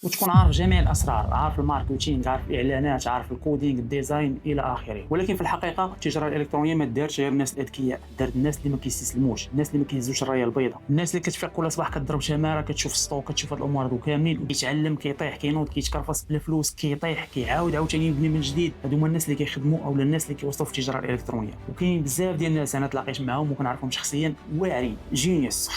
وتكون عارف جميع الاسرار، عارف الماركتينغ، عارف الاعلانات، عارف الكودينغ، الديزاين الى اخره. ولكن في الحقيقه التجاره الالكترونيه ما دارتش غير الناس الاذكياء، دارت الناس اللي ما كيستسلموش، الناس اللي ما كيهزوش الرايه البيضاء، الناس اللي كتفيق كل صباح كضرب شماره، كتشوف ستوك، كتشوف هاد الامور هادو كاملين، كيتعلم، كيطيح، كينوض، كيتكرفص بلا فلوس، كيطيح، كيعاود عاوتاني يبني من جديد. هادو هما الناس اللي كيخدموا او الناس اللي كيوصلوا في التجاره الالكترونيه. وكاين بزاف ديال الناس انا تلاقيت معاهم وكنعرفهم شخصيا، واعرين، جينيوس،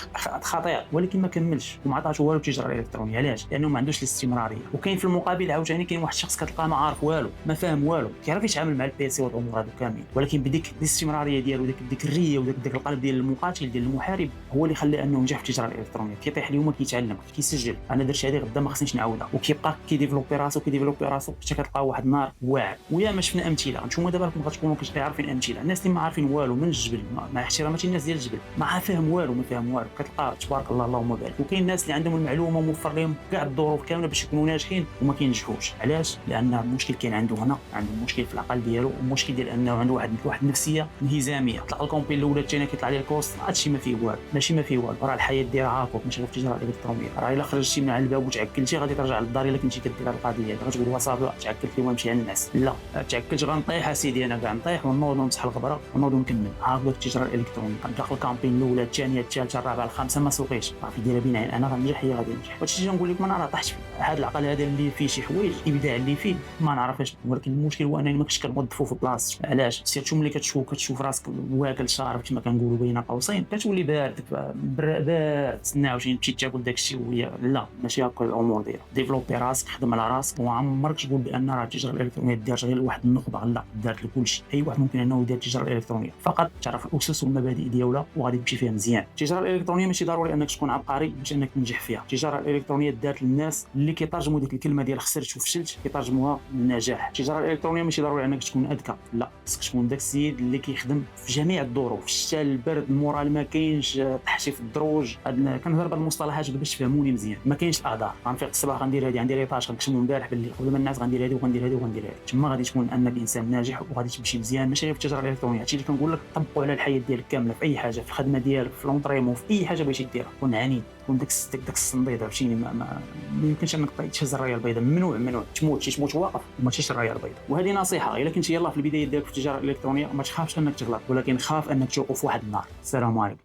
خطير، ولكن ما كملش وما عطاش والو التجاره الالكترونيه. علاش؟ لانه ما عندوش الاستمراريه. وكاين في المقابل عاوتاني كاين واحد الشخص كتلقاه ما عارف والو، ما فاهم والو، كيعرف يتعامل مع البيسي والامور هادو كاملين، ولكن بديك الاستمراريه ديالو، ديك الريه وداك القلب ديال المقاتل ديال المحارب هو اللي خلاه انه ينجح في التجاره الالكترونيه. كيطيح اليوم كيتعلم، كيسجل، انا درت هذه غدا ما خصنيش نعاودها، وكيبقى كيديفلوبي راسو حتى كتلقاه واحد النهار واعر. ويا ما شفنا امثله، نتوما دابا راكم غتكونوا عارفين امثله، الناس اللي ما عارفين والو من الجبل، مع احتراماتي الناس ديال الجبل، ما فاهم والو، ما فاهم والو، كتلقى تبارك الله اللهم بارك. وكاين الناس اللي عندهم المعلومه وموفر لهم كاع الظروف كامله باش يكونوا ناجحين وما كينجحوش. علاش؟ لان المشكل كاين عنده هنا، عنده مشكل في العقل ديالو، والمشكل ديال انه عنده واحد النفسيه انهزاميه. طلع الكومبين الاولى الثانيه كيطلع ليه الكوست، هادشي ما فيه والو، ماشي ما فيه والو، راه الحياه ديالها عاقوك، ماشي غير في التجاره الالكترونيه. راه الا خرجتي من على الباب وتعكلتي غادي ترجع للدار الا كنتي كدير القضيه، غتقول وصافي تعكلت لي ونمشي للناس. لا، تعكلت غنطيح اسيدي، انا كاع نطيح ونوض ونمسح الغبره ونوض ونكمل. هاكا التجاره الالكترونيه، غندخل الكامبين الاولى الثانيه الثالثه الرابعه الخامسه ما سوقيش، صافي دايره بين عين، انا غنجح هي غادي ننجح. وهادشي اللي نقول لك انا راه طحت فيه. هذا العقل هذا اللي فيه شي حوايج، الابداع اللي فيه ما نعرفش، ولكن المشكل هو انني ما كنتش كنوظفو في بلاصتو. علاش؟ سيرتو ملي كتشوف راسك واكل شارب كما كنقولوا بين قوسين، كتولي بارد، بارد، تسنى عاوتاني تمشي تاكل داكشي وهي لا، ماشي هكا الامور دايره. ديفلوبي راسك، خدم على راسك، وعمرك تقول بان راه التجاره الالكترونيه دارت غير لواحد النخبه، لا، دارت لكلشي. اي واحد ممكن انه يدير التجاره الالكترونيه، فقط تعرف الاسس والمبادئ ديالها وغادي تمشي فيها مزيان. التجاره الالكترونيه ماشي ضروري انك تكون عبقري باش انك تنجح فيها. التجاره الالكترونيه دارت للناس اللي كيترجموا ديك الكلمه ديال خسرت وفشلت كيترجموها للنجاح. التجاره الالكترونيه ماشي ضروري انك تكون اذكى، لا، خصك تكون داك السيد اللي كيخدم في جميع الظروف، الشتا، البرد، المورال ما كاينش، طحتي في الدروج. كنهضر بهاد المصطلحات باش تفهموني مزيان. ما كاينش الاعذار، غنفيق الصباح غندير هذه، عندي ريطاج غنكتمو امبارح بالليل قبل ما الناس، غندير هذه وغندير هذه وغندير هذه. تما غادي تكون انك انسان ناجح وغادي تمشي مزيان، ماشي غير في التجاره الالكترونيه. هادشي اللي كنقول لك طبقوا على الحياه ديالك كامله، في اي حاجه، في الخدمه ديالك، في لونطريمون، في اي حاجه بغيتي ديرها. كون عنيد، كون داك الصنديد، فهمتيني؟ ما يمكنش انك تهز الرايه البيضاء، ممنوع تموت واقف وما تشيش الرايه البيضاء. وهذه نصيحه، الا كنت يلاه في البدايه ديالك في التجاره الالكترونيه ما تخافش انك تغلط، ولكن خاف انك توقف واحد النهار. السلام عليكم.